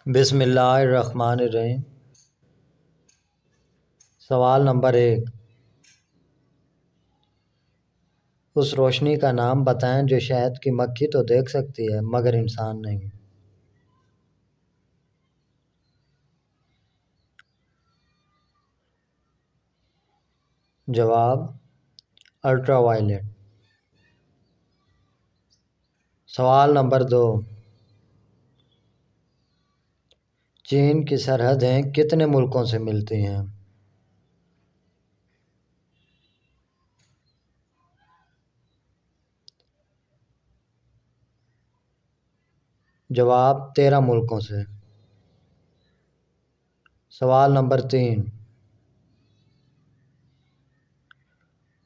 بسم اللہ الرحمن الرحیم۔ سوال نمبر 1، اس روشنی کا نام بتائیں جو شہد کی مکھی تو دیکھ سکتی ہے مگر انسان نہیں۔ جواب الٹرا وائلٹ۔ سوال نمبر 2، چین کی سرحدیں کتنے ملکوں سے ملتی ہیں؟ جواب 13 ملکوں سے۔ سوال نمبر 3،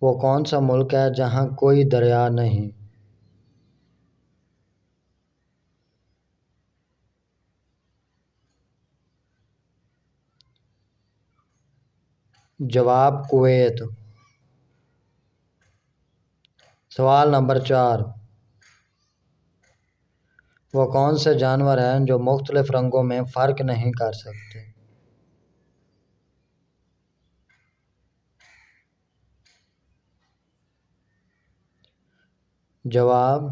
وہ کون سا ملک ہے جہاں کوئی دریا نہیں؟ جواب کویت۔ سوال نمبر 4، وہ کون سے جانور ہیں جو مختلف رنگوں میں فرق نہیں کر سکتے؟ جواب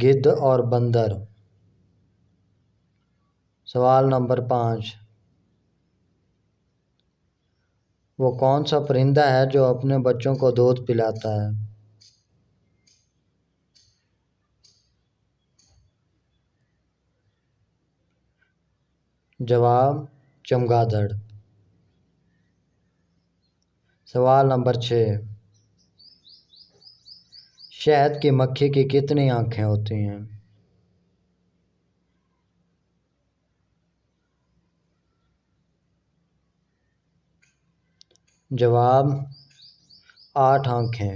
گدھ اور بندر۔ سوال نمبر 5، وہ کون سا پرندہ ہے جو اپنے بچوں کو دودھ پلاتا ہے؟ جواب چمگادڑ۔ سوال نمبر 6، شہد کی مکھی کی کتنی آنکھیں ہوتی ہیں؟ جواب 8 آنکھیں۔